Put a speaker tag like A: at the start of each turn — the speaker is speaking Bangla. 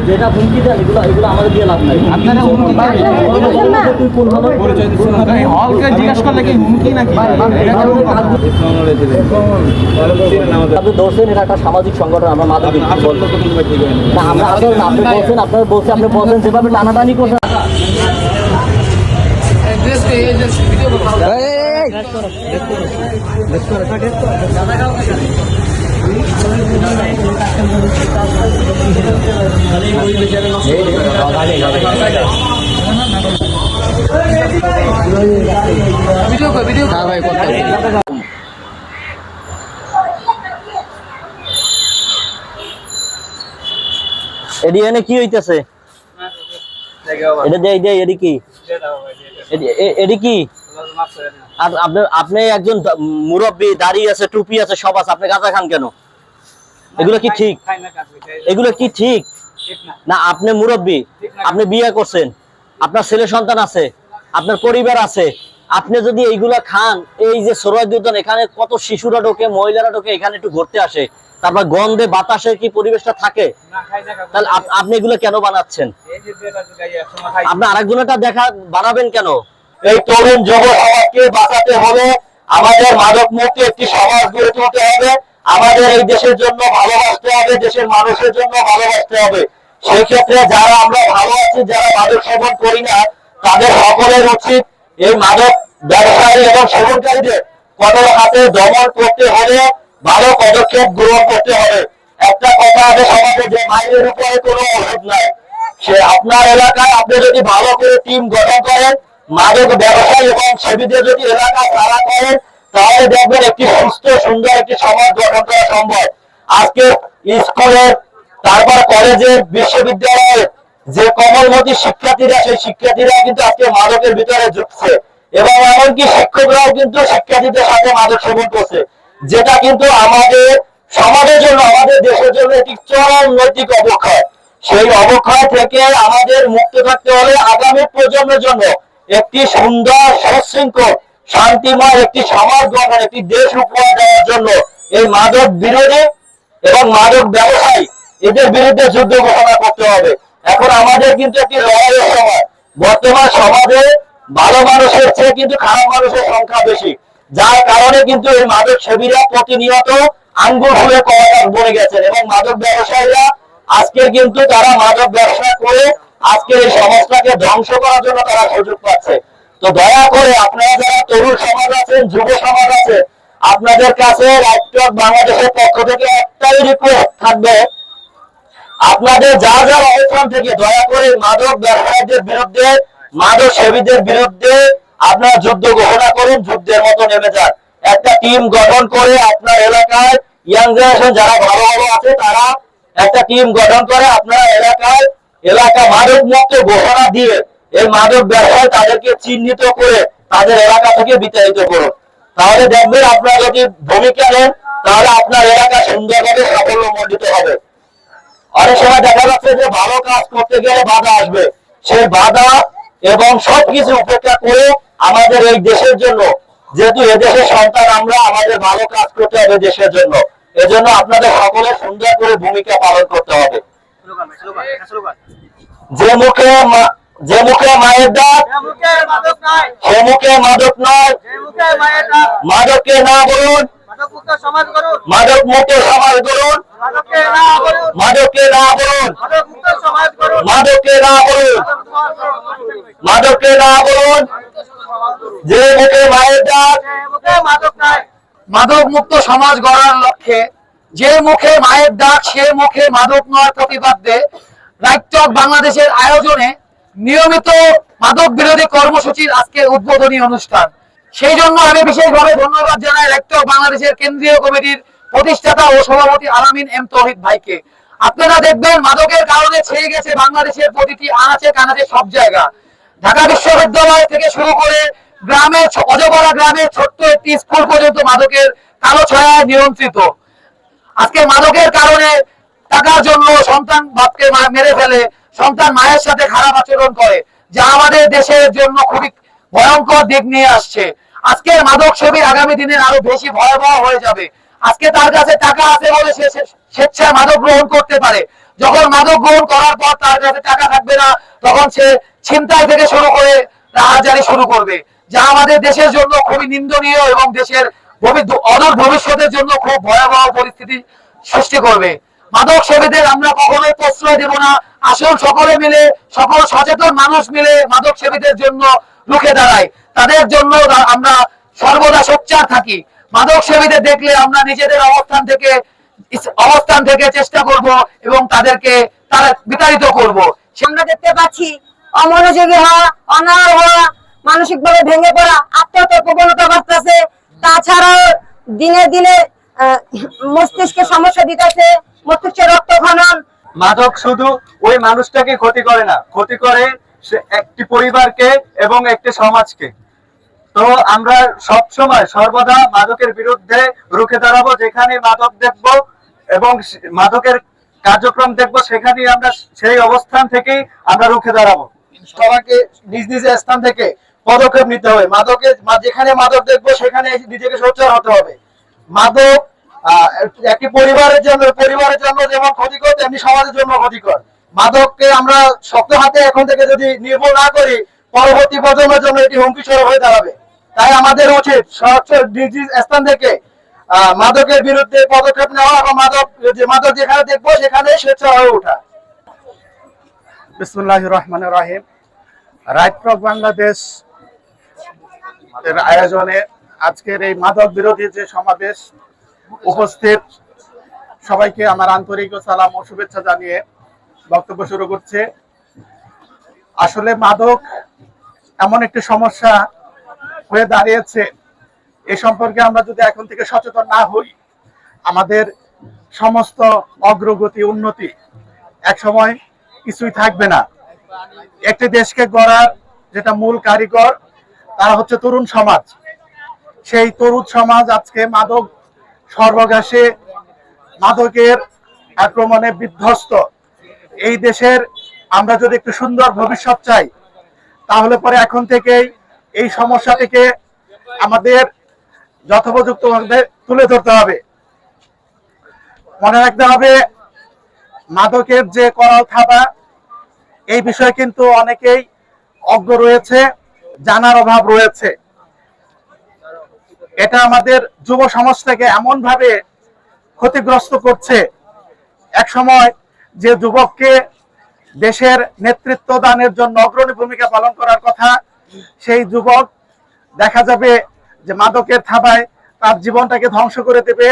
A: যেটা হুমকি দেন এগুলো এগুলো আমাদের দিয়ে লাভ নাই। আপনারা হলকে জিজ্ঞাসা করলে কি হুমকি নাকি? আপনি ধরছেন এটা একটা সামাজিক সংগঠন, আমরা মাদক না আমরা আপনি বলছেন আপনার বলছে আপনি বলছেন যেভাবে টানাটানি করছেন এডিএনএ কি হইতেছে? এটা দেই দেই এডি কি? এডি কি? আর আপনি একজন মুরব্বী, দাড়ি আছে, টুপি আছে, সব আছে, আপনি গাঁজা খান কেন? এগুলো কি ঠিক? এগুলো কি ঠিক না? আপনি মুরব্বী, আপনি বিয়ে করছেন, আপনার ছেলে সন্তান আছে, আপনার পরিবার আছে, আপনি যদি এইগুলা খান, এই যে সরোয়ার উদ্যান এখানে কত শিশুরা ঢোকে, মহিলারা ঢোকে, এখানে একটু ঘুরতে আসে, তারপর গন্ধে বাতাসে কি পরিবেশটা থাকে? তাহলে আপনি এগুলো কেন বানাচ্ছেন? আপনি আরেকজনটা দেখা বানাবেন কেন? এই তরুণ যুব সমাজকে বাঁচাতে হবে, আমাদের মাদক মুক্ত একটি সমাজ গড়ে তুলতে হবে, আমাদের এই দেশের জন্য ভালোবাসতে হবে, দেশের মানুষের জন্য ভালোবাসতে হবে। সেই ক্ষেত্রে যারা আমরা ভালো আছি, যারা মাদক সেবন করি না, তাদের সকলের উচিত এই মাদক ব্যবসায়ী এবং সেবনকারীদের কঠোর হাতে দমন করতে হলে ভালো পদক্ষেপ গ্রহণ করতে হবে। একটা কথা আছে সমাজে যে মাইনের উপরে কোনো ওষুধ নাই। সে আপনার এলাকায় আপনি যদি ভালো করে টিম গঠন করেন, মাদক ব্যবসায়ী এবং সেবীদের যদি এলাকা তারা করেন, তাহলে দেখবেন একটি সুস্থ সুন্দর একটি সমাজ গঠন করা সম্ভব। আজকে স্কুলে, তারপর কলেজে, বিশ্ববিদ্যালয়ে যে কমলমতি শিক্ষার্থীরা, সেই শিক্ষার্থীরা কিন্তু আজকে মাদকের ভিতরে ঢুকছে এবং এমনকি শিক্ষকরাও কিন্তু শিক্ষার্থীদের সাথে মাদক সেবন করছে, যেটা কিন্তু আমাদের সমাজের জন্য, আমাদের দেশের জন্য একটি চরম নৈতিক অবক্ষয়। সেই অবক্ষয় থেকে আমাদের মুক্ত থাকতে হলে আগামী প্রজন্মের জন্য একটি সুন্দর, সুশৃঙ্খল, শান্তিময় একটি সমাজ গঠন, একটি দেশ উপহার দেওয়ার জন্য এই মাদক বিরোধী এবং মাদক ব্যবসায়ী এদের বিরুদ্ধে যুদ্ধ ঘোষণা করতে হবে। এখন আমাদের কিন্তু একটি লড়াইয়ের সময়। বর্তমান সমাজে ভালো মানুষের চেয়ে কিন্তু খারাপ মানুষের সংখ্যা বেশি, যার কারণে কিন্তু এই মাদক সেবীরা প্রতিনিয়ত আঙ্গুর ফুলে কলাগাছ বনে গেছেন এবং মাদক ব্যবসায়ীরা আজকে কিন্তু তারা মাদক ব্যবসা করে আজকে এই সমাজটাকে ধ্বংস করার জন্য তারা সুযোগ পাচ্ছে। তো দয়া করে আপনারা যারা তরুণ সমাজ আছেন, যুব সমাজ আছে, আপনাদের কাছে রাষ্ট্র বাংলাদেশের পক্ষ থেকে একটাই রিকোয়েস্ট থাকবে, আপনাদের যা যা অবস্থান থেকে দয়া করে মাদক ব্যবসায়ীদের বিরুদ্ধে, মাদক সেবীদের বিরুদ্ধে আপনারা যুদ্ধ ঘোষণা করুন, যুদ্ধের মতো নেমে যান। একটা টিম গঠন করে আপনার এলাকায় ইয়াং জেনারেশন যারা ভালো ভালো আছে, তারা একটা টিম গঠন করে আপনার এলাকায় এলাকা মাদক মুক্ত ঘোষণা দিয়ে এই মাদক ব্যবসায় তাদেরকে চিহ্নিত করে তাদের এলাকা থেকে বিতাড়িত করুন। তাহলে দেখবেন আপনারা যদি ভূমিকা নেন, তাহলে আপনার এলাকা সুন্দরভাবে সাফল্যমণ্ডিত হবে। অনেক সময় দেখা যাচ্ছে যে ভালো কাজ করতে গেলে বাধা আসবে, সেই বাধা এবং সবকিছু উপেক্ষা করে আমাদের এই দেশের জন্য, যেহেতু এদেশের সন্তান আমরা, আমাদের ভালো কাজ করতে হবে দেশের জন্য। এজন্য আপনাদের সকলের সুন্দর করে ভূমিকা পালন করতে হবে। যে মুখে মায়ের ডাক, সে মুখে মাদক নয়, মাদককে না বলুন, মাদক মুক্ত সমাজ গড়ুন, মাদককে না বলুন, মাদককে না বলুন, যে মুখে মায়ের ডাক,
B: মাদক মুক্ত সমাজ গড়ার লক্ষ্যে যে মুখে মায়ের ডাক, সে মুখে মাদক নয় প্রতিপাদ্যে রাইটক বাংলাদেশের আয়োজনে নিয়মিত মাদক বিরোধী কর্মসূচির আজকে উদ্বোধনী অনুষ্ঠান। সেই জন্য আমি বিশেষভাবে ধন্যবাদ জানাই রাইটক বাংলাদেশের কেন্দ্রীয় কমিটির প্রতিষ্ঠাতা ও সভাপতি আলামিন এম তৌহিদ ভাইকে। আপনারা দেখবেন মাদকের কারণে ছেয়ে গেছে বাংলাদেশের প্রতিটি আনাচে কানাচে সব জায়গা। ঢাকা বিশ্ববিদ্যালয় থেকে শুরু করে গ্রামের অজপাড়া গ্রামের ছোট্ট একটি স্কুল পর্যন্ত মাদকের কালো ছায়ায় নিয়ন্ত্রিত। আজকে মাদকের কারণে টাকার জন্য সন্তান বাপকে মেরে ফেলে, সন্তান মায়ের সাথে খারাপ আচরণ করে, যা আমাদের দেশের জন্য খুবই ভয়ঙ্কর দিক নিয়ে আসছে। আজকের মাদক সেবী আগামী দিনে আরো বেশি ভয়াবহ হয়ে যাবে। আজকে তার কাছে টাকা আছে বলে সে স্বেচ্ছায় মাদক গ্রহণ করতে পারে। যখন মাদক গ্রহণ করার পর তার কাছে টাকা থাকবে না, তখন সে ছিনতাই থেকে শুরু করে রাহাজানি শুরু করবে, যা আমাদের দেশের জন্য খুবই নিন্দনীয় এবং দেশের অদূর ভবিষ্যতের জন্য খুব ভয়াবহ পরিস্থিতি সৃষ্টি করবে। মাদক সেবীদের আমরা কখনোই প্রশ্রয় দেব না। আসুন সকলে মিলে, সকল সচেতন মানুষ মিলে মাদক সেবীদের জন্য রুখে দাঁড়াই, তাদের জন্য আমরা সর্বদা সোচ্চার থাকি। মাদক সেবীদের দেখলে আমরা নিজেদের অবস্থান থেকে চেষ্টা করব এবং তাদেরকে বিতাড়িত করব।
C: আমরা দেখতে পাচ্ছি অমনোযোগী হওয়া, অনাহার হওয়া, মানসিক ভাবে ভেঙে পড়া, আত্মহত্যার প্রবণতা বাড়তেছে। তাছাড়াও দিনে দিনে মস্তিষ্কে সমস্যা দিতেছে, মস্তিষ্কে রক্তক্ষরণ।
D: মাদক শুধু ওই মানুষটাকে ক্ষতি করে না, ক্ষতি করে একটি পরিবারকে এবং একটি সমাজকে। তো আমরা সব সময় সর্বদা মাদকের বিরুদ্ধে রুখে দাঁড়াবো। যেখানে মাদক দেখব এবং মাদকের কার্যক্রম দেখব, সেখানে আমরা সেই অবস্থান থেকেই আমরা রুখে দাঁড়াবো। সবাইকে নিজ নিজ স্থান থেকে পদক্ষেপ নিতে হবে। যেখানে মাদক দেখবো সেখানে নিজেকে সোচ্চার হতে হবে। মাদক একটি পরিবারের জন্য যেমন ক্ষতিকর, তেমনি সমাজের জন্য ক্ষতিকর। মাদককে আমরা শক্ত হাতে এখন থেকে যদি নির্মূল না করি, পরবর্তী প্রজন্মের জন্য এটি হুমকি স্বরূপ হয়ে দাঁড়াবে। তাই আমাদের উচিত নিজ নিজ স্থান থেকে মাদকের বিরুদ্ধে পদক্ষেপ নেওয়া এবং মাদক যেখানে দেখবো সেখানে স্বেচ্ছা হয়ে ওঠা।
E: বিসমিল্লাহির রহমানির রহিম। রাইট ফ্রম বাংলাদেশ এর আয়োজনে আজকের এই মাদক বিরোধী যে সমাবেশ, উপস্থিত সবাইকে আমার আন্তরিক সালাম ও শুভেচ্ছা জানিয়ে বক্তব্য শুরু করছে। আসলে মাদক এমন একটি সমস্যা হয়ে দাঁড়িয়েছে, এ সম্পর্কে আমরা যদি এখন থেকে সচেতন না হই, আমাদের সমস্ত অগ্রগতি উন্নতি একসময় কিছুই থাকবে না। একটি দেশকে গড়ার যেটা মূল কারিগর, তারা হচ্ছে তরুণ সমাজ। সেই তরুণ সমাজ আজকে মাদক সর্বগ্রাসে, মাদকের আক্রমণে বিধ্বস্ত। এই দেশের আমরা যদি একটু সুন্দর ভবিষ্যৎ চাই, তাহলে পরে এখন থেকেই এই সমস্যা থেকে আমাদের যথোপযুক্তভাবে তুলে ধরতে হবে। মনে রাখতে হবে, মাদকের যে করাল থাবা, এই বিষয়ে কিন্তু অনেকেই অজ্ঞ রয়েছে, জানার অভাব রয়েছে। এটা আমাদের যুব সমাজটাকে এমন ভাবে ক্ষতিগ্রস্ত করছে। এক সময় যে যুবককে দেশের নেতৃত্ব দানের জন্য অগ্রণী ভূমিকা পালন করার কথা, সেই যুবক দেখা যাবে যে মাদকের থাবায় তার জীবনটাকে ধ্বংস করে দেবে।